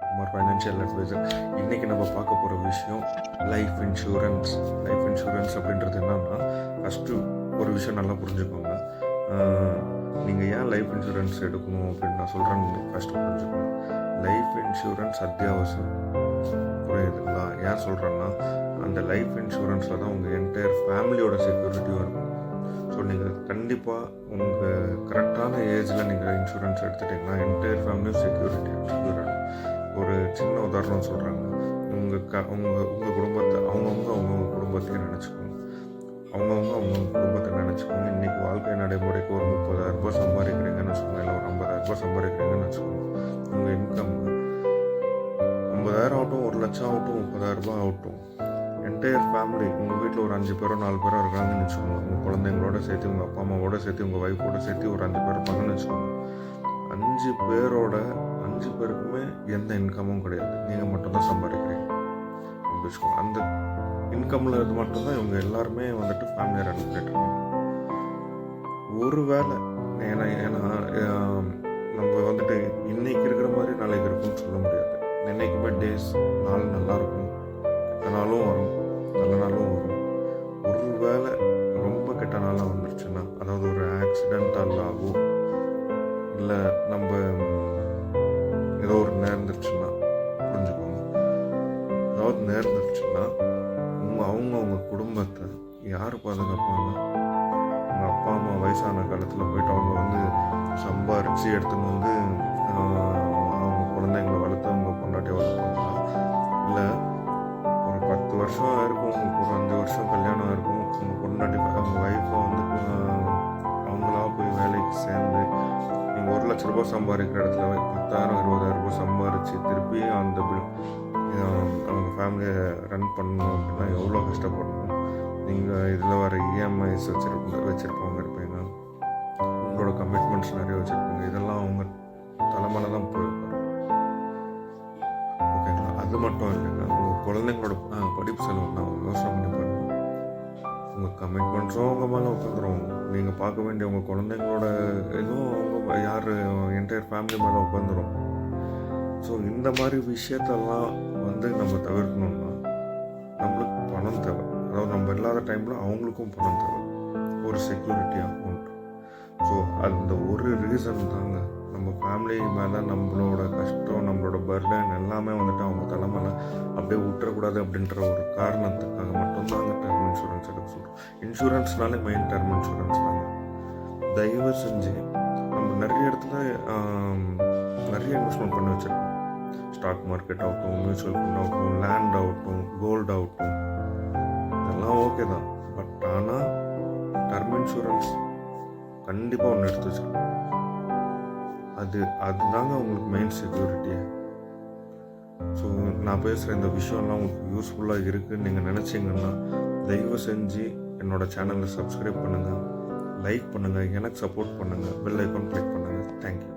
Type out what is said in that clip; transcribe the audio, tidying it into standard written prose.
Kumar financial advisor. இன்றைக்கி நம்ம பார்க்க போகிற விஷயம் லைஃப் இன்சூரன்ஸ். லைஃப் இன்சூரன்ஸ் அப்படின்றது என்னன்னா, ஃபஸ்ட்டு ஒரு விஷயம் நல்லா புரிஞ்சுக்கோங்க. நீங்கள் ஏன் லைஃப் இன்சூரன்ஸ் எடுக்கணும் அப்படின்னு நான் சொல்கிறேன்னு ஃபஸ்ட்டு புரிஞ்சுக்கணும். லைஃப் இன்சூரன்ஸ் அத்தியாவசியம், புரியுதுங்களா? ஏன் சொல்கிறேன்னா, அந்த லைஃப் இன்சூரன்ஸில் தான் உங்கள் என்டையர் ஃபேமிலியோட செக்யூரிட்டியும் இருக்கும். ஸோ நீங்கள் கண்டிப்பாக உங்கள் கரெக்டான ஏஜில் நீங்கள் இன்சூரன்ஸ் எடுத்துட்டிங்கன்னா என்டையர் ஃபேமிலியும் செக்யூரிட்டி. ஒரு சின்ன உதாரணம் சொல்கிறாங்க. உங்கள் குடும்பத்தை அவங்கவுங்க குடும்பத்தையும் நினச்சிக்கோங்க. அவங்கவுங்க குடும்பத்தை நினச்சிக்கோங்க. இன்றைக்கி வாழ்க்கை நடைமுறைக்கு ஒரு 30,000 சம்பாதிக்கிறீங்கன்னு வச்சுக்கோங்க, இல்லை ஒரு 50,000 சம்பாதிக்கிறீங்கன்னு வச்சுக்கோங்க. உங்கள் இன்கம் 50,000 ஆகட்டும், 1,00,000 ஆகட்டும், 30,000 ஆகட்டும், என்டையர் ஃபேமிலி உங்கள் வீட்டில் ஒரு 5 பேரோ 4 பேரோ இருக்காங்கன்னு வச்சுக்கோங்க. உங்கள் குழந்தைங்களோட சேர்த்து, உங்கள் அப்பா அம்மாவோட சேர்த்து, உங்கள் ஒய்ஃபோட சேர்த்து ஒரு 5 பேர் இருப்பாங்கன்னு வச்சுக்கோங்க. 5 பேருக்குமே எந்த இன்கமும் கிடையாது. நீங்கள் மட்டும்தான் சம்பாதிக்கிறீங்க அப்படி வச்சுக்கோங்க. அந்த இன்கமில் இது மட்டும்தான் இவங்க எல்லாருமே வந்துட்டு ஃபேமிலியை ரன் பண்ணிட்டுருக்காங்க. ஒரு வேளை ஏன்னா நம்ம வந்துட்டு இன்றைக்கி இருக்கிற மாதிரி நாளைக்கு இருக்கும்னு சொல்ல முடியாது. என்றைக்குமே நாள் நல்லாயிருக்கும், கெட்ட நாளும் வரும், நல்ல நாளும் வரும். ஒரு வேளை ரொம்ப கெட்ட நாளாக வந்துருச்சுன்னா, அதாவது ஒரு ஆக்சிடென்டால் ஆகும், இல்லை நம்ம ஏதோ ஒரு நேர்ந்துருச்சுன்னா, புரிஞ்சுக்கோங்க, ஏதாவது நேர்ந்துருச்சுன்னா அவங்க குடும்பத்தை யார் பாதுகாப்பாங்க? உங்கள் அப்பா அம்மா வயசான காலத்தில் போயிட்டு அவங்க வந்து சம்பாரித்து எடுத்துன்னு வந்து அவங்க குழந்தைங்களை வளர்த்து அவங்க பொண்டாட்டியை வளர்ப்பாங்களா? இல்லை ஒரு 10 வருஷம் இருக்கும், உங்களுக்கு ஒரு 5 வருஷம் கல்யாணம் இருக்கும், உங்கள் பொண்டாட்டி அவங்க ஒய்ஃபை வந்து அவங்களா போய் வேலைக்கு சேர்ந்து நீங்கள் 1,00,000 சம்பாதிக்கிற இடத்துல 10,000 20,000 சம்பாரித்து திருப்பி அந்த அவங்க ஃபேமிலியை ரன் பண்ணணும் அப்படின்னா எவ்வளோ கஷ்டப்படணும். நீங்கள் இதில் வர இஎம்ஐஸ் வச்சுருப்பவங்க இருப்பீங்க, உங்களோட கமிட்மெண்ட்ஸ் நிறைய வச்சுருப்பீங்க. இதெல்லாம் அவங்க தலைமையில தான் போயிருப்பாரு. ஓகேங்களா? அது மட்டும் இல்லைங்க, உங்கள் குழந்தைங்களோட படிப்பு செலவு தான் அவங்க யோசனை பண்ணி பண்ணுவோம். உங்கள் கமிட்மெண்ட்ஸும் அவங்க மேலே உட்காந்துரும். நீங்கள் பார்க்க வேண்டிய உங்கள் குழந்தைங்களோட இதுவும் அவங்க யார் என்டையர் ஃபேமிலி மேலே உட்காந்துரும். ஸோ இந்த மாதிரி விஷயத்தெல்லாம் வந்து நம்ம தவிர்க்கணும்னா நம்மளுக்கு பணம் தேவை. அதாவது நம்ம இல்லாத டைமில் அவங்களுக்கும் பணம் தேவை, ஒரு செக்யூரிட்டி அமௌண்ட். ஸோ அந்த ஒரு ரீசன் தாங்க, நம்ம ஃபேமிலி மேலே நம்மளோட கஷ்டம், நம்மளோட பர்டன் எல்லாமே வந்துட்டு அவங்க தலைமையில் அப்படியே விட்டுறக்கூடாது அப்படின்ற ஒரு காரணத்துக்காக மட்டும்தாங்க டெர்ம் இன்சூரன்ஸ் எடுக்க சொல்கிறோம். இன்சூரன்ஸ்னாலே மெயின் டெர்ம் இன்சூரன்ஸ் தாங்க. தயவு செஞ்சு நம்ம நிறைய இடத்துல நிறைய இன்வெஸ்ட்மெண்ட் பண்ணி வச்சுருக்கோம். ஸ்டாக் மார்க்கெட் ஆகட்டும், மியூச்சுவல் ஃபண்ட் ஆகட்டும், லேண்ட் ஆகட்டும், கோல்டு ஆகட்டும், இதெல்லாம் ஓகே தான். பட் ஆனால் டெர்ம் இன்சூரன்ஸ் கண்டிப்பாக ஒன்று எடுத்து வச்சுருக்கோம். அதுதாங்க உங்களுக்கு மெயின் செக்யூரிட்டியே. ஸோ நான் பேசுகிற இந்த விஷயம்லாம் உங்களுக்கு யூஸ்ஃபுல்லாக இருக்குதுன்னு நீங்கள் நினச்சிங்கன்னா தயவு செஞ்சு என்னோடய சேனலை சப்ஸ்கிரைப் பண்ணுங்கள், லைக் பண்ணுங்கள், எனக்கு சப்போர்ட் பண்ணுங்கள், பெல் ஐக்கான் கிளிக் பண்ணுங்கள். தேங்க்யூ.